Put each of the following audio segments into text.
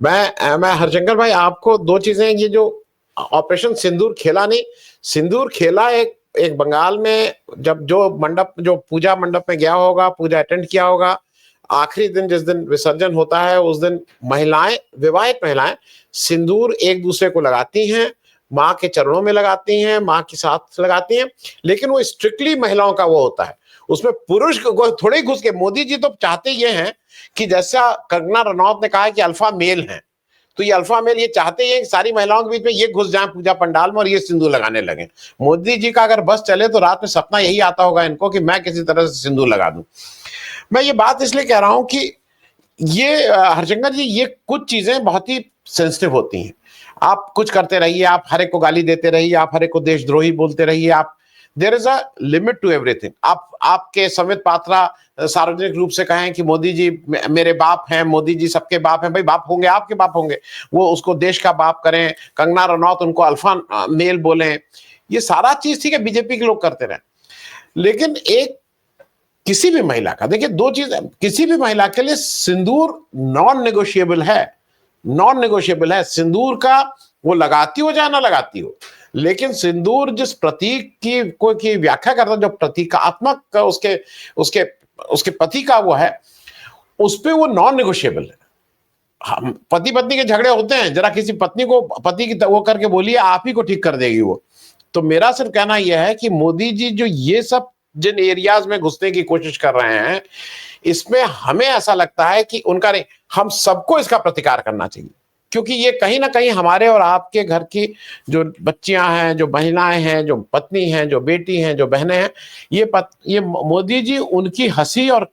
मैं हरशंकर भाई, आपको दो चीजें, ये जो ऑपरेशन सिंदूर खेला नहीं, सिंदूर खेला एक बंगाल में, जब जो पूजा मंडप में गया होगा, पूजा अटेंड किया होगा, आखिरी दिन जिस दिन विसर्जन होता है उस दिन महिलाएं, विवाहित महिलाएं सिंदूर एक दूसरे को लगाती हैं, माँ के चरणों में लगाती हैं, माँ के साथ लगाती हैं, लेकिन वो स्ट्रिक्टली महिलाओं का वो होता है, उसमें पुरुष थोड़े घुस के। मोदी जी तो चाहते ये हैं कि जैसा कंगना रनौत ने कहा है कि अल्फा मेल है, तो ये अल्फा मेल ये चाहते हैं कि सारी महिलाओं के बीच में ये घुस जाएं पूजा पंडाल में और ये सिंदूर लगाने लगे। मोदी जी का अगर बस चले तो रात में सपना यही आता होगा इनको कि मैं किसी तरह से सिंदूर लगा दूं। मैं ये बात इसलिए कह रहा हूं कि ये हरशंकर जी, ये कुछ चीजें बहुत ही सेंसिटिव होती हैं। आप कुछ करते रहिए, आप हर एक को गाली देते रहिए, आप हर एक को देशद्रोही बोलते रहिए, आप, there is a limit to everything. आपके संबित पात्रा सार्वजनिक रूप से कहें कि मोदी जी मेरे बाप हैं, मोदी जी सबके बाप हैं, भाई बाप होंगे, आपके बाप होंगे, वो उसको देश का बाप करें, कंगना रनौत उनको अल्फा मेल बोलें, ये सारा चीज ठीक है, बीजेपी के लोग करते रहे। लेकिन एक किसी भी महिला का, देखिए दो चीज, किसी भी महिला के लिए सिंदूर नॉन नेगोशिएबल है, नॉन नेगोशिएबल है सिंदूर का, वो लगाती हो चाहे ना लगाती हो, लेकिन सिंदूर जिस प्रतीक की व्याख्या करता है, जो प्रतीकात्मक उसके उसके उसके पति का वो है, उस पे वो नॉन नेगोशिएबल है। हम पति पत्नी के झगड़े होते हैं, जरा किसी पत्नी को पति की वो करके बोलिए, आप ही को ठीक कर देगी वो। तो मेरा सिर्फ कहना यह है कि मोदी जी जो ये सब जिन एरियाज में घुसने की कोशिश कर रहे हैं, इसमें हमें ऐसा लगता है कि उनका नहीं, हम सबको इसका प्रतिकार करना चाहिए, क्योंकि ये कहीं ना कहीं हमारे और आपके घर की जो बच्चियां हैं, जो महिलाएं हैं, जो पत्नी हैं, जो बेटी हैं, जो बहनें हैं, ये मोदी जी उनकी हंसी और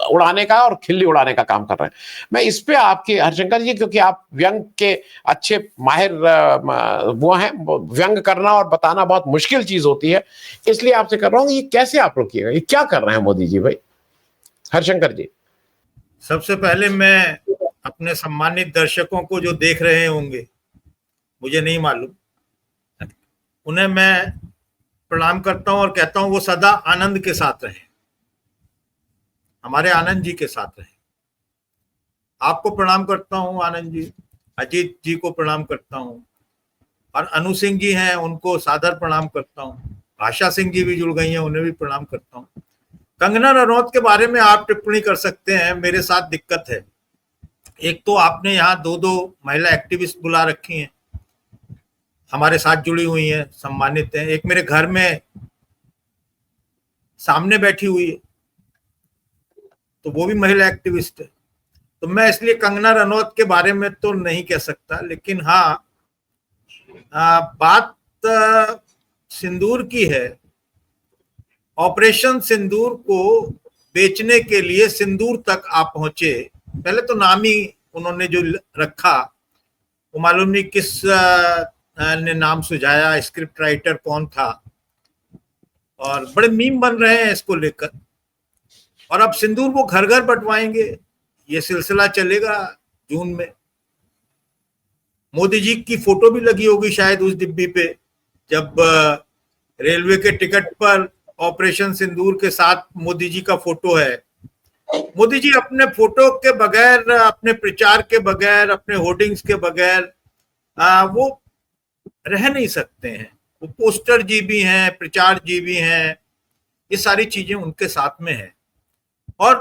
उड़ाने का और खिल्ली उड़ाने का काम कर रहे हैं। मैं इस पे आपके हरशंकर जी, क्योंकि आप व्यंग के अच्छे माहिर वो हैं, व्यंग करना और बताना बहुत मुश्किल चीज होती है, इसलिए आपसे कर रहा हूँ, ये कैसे आप लोग किएगा, ये क्या कर रहे हैं मोदी जी भाई? हरशंकर जी, सबसे पहले मैं अपने सम्मानित दर्शकों को जो देख रहे होंगे, मुझे नहीं मालूम, उन्हें मैं प्रणाम करता हूं और कहता हूं वो सदा आनंद के साथ रहे, हमारे आनंद जी के साथ रहे। आपको प्रणाम करता हूं आनंद जी, अजीत जी को प्रणाम करता हूं, और अनु सिंह जी हैं उनको सादर प्रणाम करता हूं, आशा सिंह जी भी जुड़ गई हैं, उन्हें भी प्रणाम करता हूं। कंगना रनौत के बारे में आप टिप्पणी कर सकते हैं, मेरे साथ दिक्कत है। एक तो आपने यहाँ दो महिला एक्टिविस्ट बुला रखी हैं, हमारे साथ जुड़ी हुई हैं, सम्मानित हैं। एक मेरे घर में सामने बैठी हुई है, तो वो भी महिला एक्टिविस्ट है। तो मैं इसलिए कंगना रनौत के बारे में तो नहीं कह सकता, लेकिन हाँ, बात सिंदूर की है। ऑपरेशन सिंदूर को बेचने के लिए सिंदूर तक आप पहुंचे, पहले तो नाम ही उन्होंने जो रखा वो मालूम नहीं किस ने नाम सुझाया, स्क्रिप्ट राइटर कौन था, और बड़े मीम बन रहे हैं इसको लेकर। और अब सिंदूर वो घर घर बंटवाएंगे, ये सिलसिला चलेगा जून में। मोदी जी की फोटो भी लगी होगी शायद उस डिब्बी पे, जब रेलवे के टिकट पर ऑपरेशन सिंदूर के साथ मोदी जी का फोटो है। मोदी जी अपने फोटो के बगैर, अपने प्रचार के बगैर, अपने होर्डिंग्स के बगैर वो रह नहीं सकते हैं। वो पोस्टर जी भी हैं, प्रचार जी भी हैं, ये सारी चीजें उनके साथ में है। और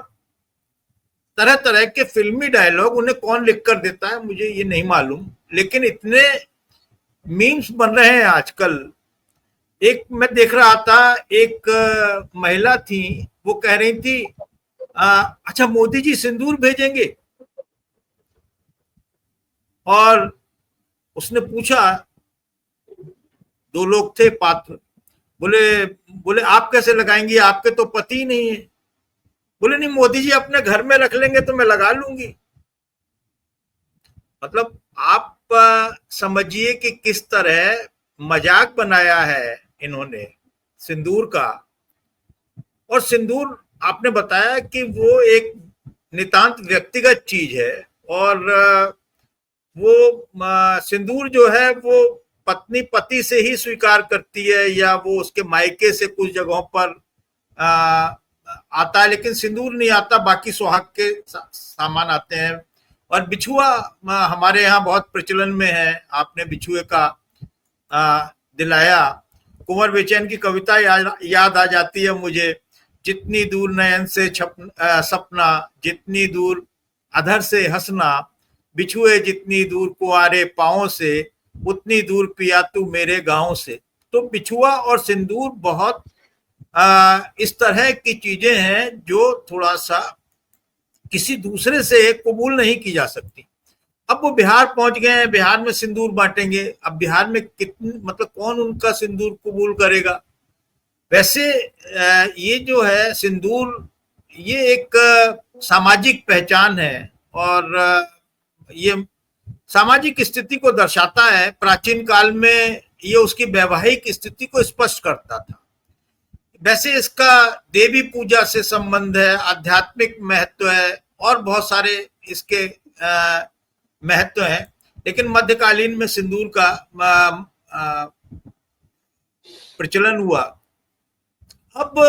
तरह तरह के फिल्मी डायलॉग उन्हें कौन लिख कर देता है मुझे ये नहीं मालूम, लेकिन इतने मीम्स बन रहे हैं आजकल। एक मैं देख रहा था, एक महिला थी, वो कह रही थी अच्छा मोदी जी सिंदूर भेजेंगे, और उसने पूछा, दो लोग थे पात्र, बोले आप कैसे लगाएंगी, आपके तो पति नहीं है। बोले नहीं, मोदी जी अपने घर में रख लेंगे तो मैं लगा लूंगी। मतलब आप समझिए कि किस तरह मजाक बनाया है इन्होंने सिंदूर का। और सिंदूर आपने बताया कि वो एक नितांत व्यक्तिगत चीज है, और वो सिंदूर जो है वो पत्नी पति से ही स्वीकार करती है, या वो उसके मायके से कुछ जगहों पर आता है, लेकिन सिंदूर नहीं आता, बाकी सुहाग के सामान आते हैं। और बिछुआ हमारे यहाँ बहुत प्रचलन में है, आपने बिछुए का दिलाया। कुंवर बेचैन की कविता याद आ जाती है मुझे, जितनी दूर नयन से सपना, जितनी दूर अधर से हंसना, बिछुए जितनी दूर कुआरे पाँव से, उतनी दूर पिया तू मेरे गांव से। तो बिछुआ और सिंदूर बहुत इस तरह की चीजें हैं जो थोड़ा सा किसी दूसरे से कबूल नहीं की जा सकती। अब वो बिहार पहुंच गए हैं, बिहार में सिंदूर बांटेंगे। अब बिहार में कितने, मतलब कौन उनका सिंदूर कबूल करेगा। वैसे ये जो है सिंदूर, ये एक सामाजिक पहचान है और ये सामाजिक स्थिति को दर्शाता है। प्राचीन काल में ये उसकी वैवाहिक स्थिति को स्पष्ट करता था। वैसे इसका देवी पूजा से संबंध है, आध्यात्मिक महत्व है और बहुत सारे इसके महत्व है। लेकिन मध्यकालीन में सिंदूर का प्रचलन हुआ। अब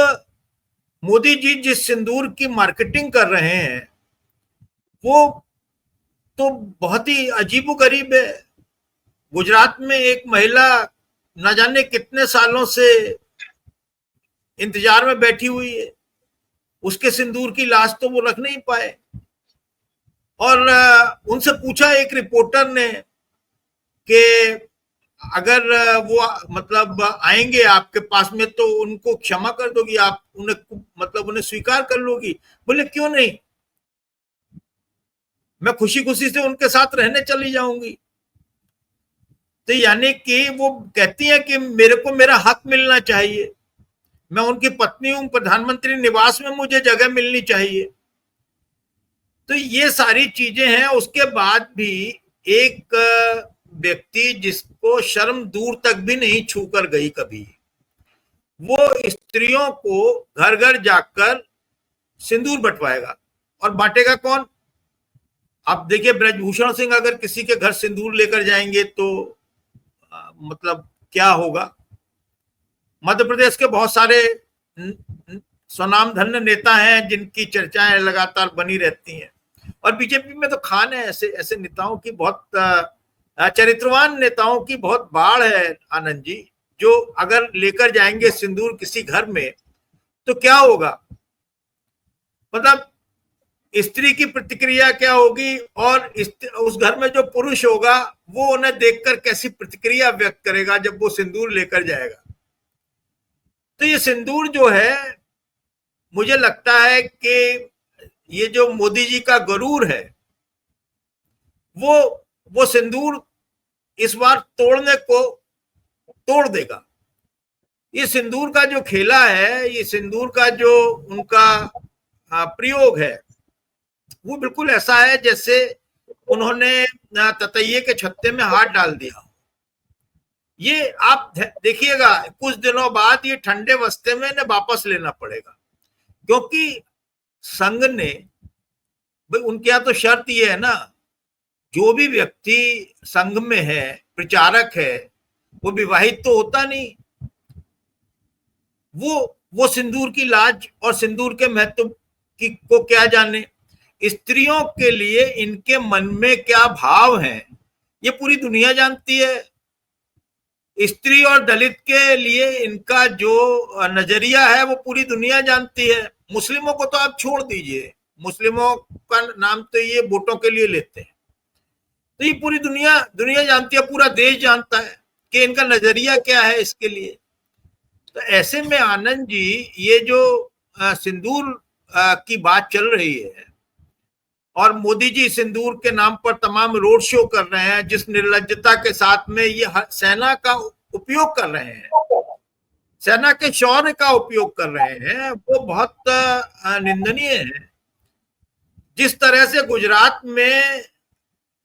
मोदी जी जिस सिंदूर की मार्केटिंग कर रहे हैं वो तो बहुत ही अजीबोगरीब है। गुजरात में एक महिला न जाने कितने सालों से इंतजार में बैठी हुई है, उसके सिंदूर की लाश तो वो रख नहीं पाए। और उनसे पूछा एक रिपोर्टर ने कि अगर वो मतलब आएंगे आपके पास में तो उनको क्षमा कर दोगी आप, उन्हें मतलब उन्हें स्वीकार कर लोगी। बोले क्यों नहीं, मैं खुशी खुशी से उनके साथ रहने चली जाऊंगी। तो यानी कि वो कहती है कि मेरे को मेरा हक मिलना चाहिए, मैं उनकी पत्नी हूं, प्रधानमंत्री निवास में मुझे जगह मिलनी चाहिए। तो ये सारी चीजें हैं। उसके बाद भी एक व्यक्ति जिसको शर्म दूर तक भी नहीं छू कर गई कभी, वो स्त्रियों को घर घर जाकर सिंदूर बंटवाएगा। और बांटेगा कौन? आप देखिए, ब्रजभूषण सिंह अगर किसी के घर सिंदूर लेकर जाएंगे तो मतलब क्या होगा। मध्य प्रदेश के बहुत सारे स्वनामधन्य नेता हैं जिनकी चर्चाएं लगातार बनी रहती हैं। और बीजेपी में तो खान है, ऐसे ऐसे नेताओं की, बहुत चरित्रवान नेताओं की बहुत बाढ़ है आनंद जी, जो अगर लेकर जाएंगे सिंदूर किसी घर में तो क्या होगा, मतलब स्त्री की प्रतिक्रिया क्या होगी और उस घर में जो पुरुष होगा वो उन्हें देखकर कैसी प्रतिक्रिया व्यक्त करेगा जब वो सिंदूर लेकर जाएगा। तो ये सिंदूर जो है, मुझे लगता है कि ये जो मोदी जी का गरूर है वो सिंदूर इस बार तोड़ देगा। ये सिंदूर का जो खेला है, ये सिंदूर का जो उनका प्रयोग है, वो बिल्कुल ऐसा है जैसे उन्होंने ततैये के छत्ते में हाथ डाल दिया। ये आप देखिएगा कुछ दिनों बाद ये ठंडे बस्ते में इन्हें वापस लेना पड़ेगा, क्योंकि संघ ने, भाई उनके यहाँ तो शर्त ये है ना, जो भी व्यक्ति संघ में है, प्रचारक है, वो विवाहित तो होता नहीं। वो सिंदूर की लाज और सिंदूर के महत्व को क्या जाने। स्त्रियों के लिए इनके मन में क्या भाव हैं ये पूरी दुनिया जानती है। स्त्री और दलित के लिए इनका जो नजरिया है वो पूरी दुनिया जानती है। मुस्लिमों को तो आप छोड़ दीजिए, मुस्लिमों का नाम तो ये वोटों के लिए लेते हैं। तो ये पूरी दुनिया जानती है, पूरा देश जानता है कि इनका नजरिया क्या है इसके लिए। तो ऐसे में आनंद जी, ये जो सिंदूर की बात चल रही है और मोदी जी सिंदूर के नाम पर तमाम रोड शो कर रहे हैं, जिस निर्लज्जता के साथ में ये सेना का उपयोग कर रहे हैं, सेना के शौर्य का उपयोग कर रहे हैं, वो बहुत निंदनीय है। जिस तरह से गुजरात में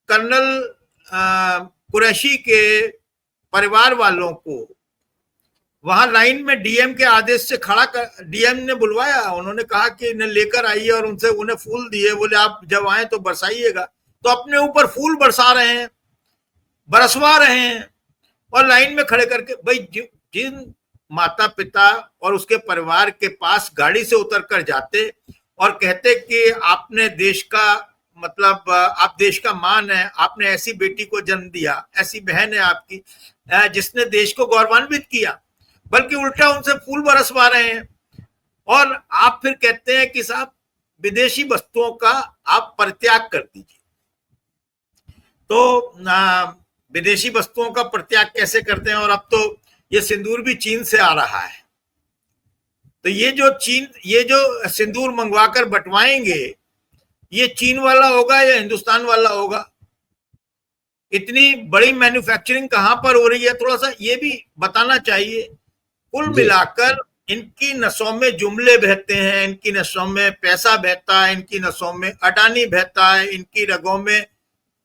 कर्नल कुरैशी के परिवार वालों को वहां लाइन में डीएम के आदेश से खड़ा कर, डीएम ने बुलवाया, उन्होंने कहा कि इन्हें लेकर आइए और उन्हें फूल दिए। बोले आप जब आए तो बरसाइएगा, तो अपने ऊपर फूल बरसा रहे हैं, बरसवा रहे हैं और लाइन में खड़े करके। भाई जिन माता पिता और उसके परिवार के पास गाड़ी से उतरकर जाते और कहते कि आपने देश का मतलब आप देश का मान है, आपने ऐसी बेटी को जन्म दिया, ऐसी बहन है आपकी जिसने देश को गौरवान्वित किया, बल्कि उल्टा उनसे फूल बरसवा रहे हैं। और आप फिर कहते हैं कि साहब विदेशी वस्तुओं का आप परित्याग कर दीजिए। तो विदेशी वस्तुओं का परित्याग कैसे करते हैं? और अब तो ये सिंदूर भी चीन से आ रहा है, तो ये जो सिंदूर मंगवाकर बंटवाएंगे, ये चीन वाला होगा या हिंदुस्तान वाला होगा? इतनी बड़ी मैन्युफैक्चरिंग कहां पर हो रही है, थोड़ा सा ये भी बताना चाहिए। कुल मिलाकर इनकी नसों में जुमले बहते हैं, इनकी नसों में पैसा बहता है, इनकी नसों में अडानी बहता है, इनकी रगों में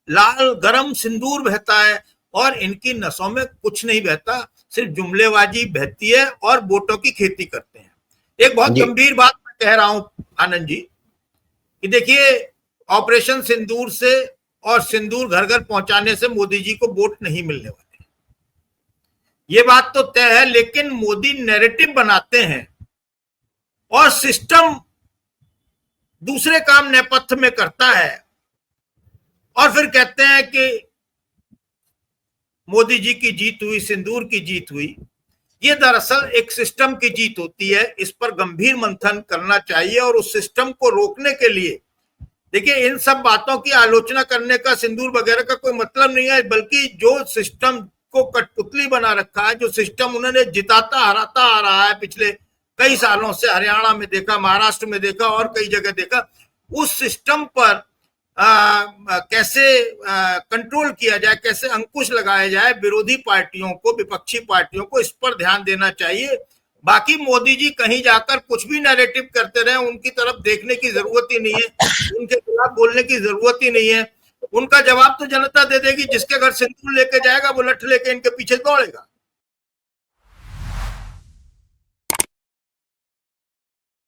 लाल गरम सिंदूर बहता है, और इनकी नसों में कुछ नहीं बहता, सिर्फ जुमलेबाजी बहती है और वोटों की खेती करते हैं। एक बहुत गंभीर बात मैं कह रहा हूं आनंद जी, कि देखिए ऑपरेशन सिंदूर से और सिंदूर घर घर पहुंचाने से मोदी जी को वोट नहीं मिलने वाले, ये बात तो तय है। लेकिन मोदी नैरेटिव बनाते हैं और सिस्टम दूसरे काम नेपथ्य में करता है, और फिर कहते हैं कि मोदी जी की जीत हुई, सिंदूर की जीत हुई। ये दरअसल एक सिस्टम की जीत होती है, इस पर गंभीर मंथन करना चाहिए। और उस सिस्टम को रोकने के लिए देखिए, इन सब बातों की आलोचना करने का, सिंदूर वगैरह का कोई मतलब नहीं है, बल्कि जो सिस्टम को कठपुतली बना रखा है, जो सिस्टम उन्होंने जिताता हराता आ रहा है पिछले कई सालों से, हरियाणा में देखा, महाराष्ट्र में देखा और कई जगह देखा, उस सिस्टम पर कैसे कंट्रोल किया जाए, कैसे अंकुश लगाया जाए, विरोधी पार्टियों को, विपक्षी पार्टियों को इस पर ध्यान देना चाहिए। बाकी मोदी जी कहीं जाकर कुछ भी नैरेटिव करते रहे, उनकी तरफ देखने की जरूरत ही नहीं है, उनके खिलाफ बोलने की जरूरत ही नहीं है। उनका जवाब तो जनता दे देगी, जिसके घर सिंदूर लेके जाएगा वो लठ लेके इनके पीछे दौड़ेगा।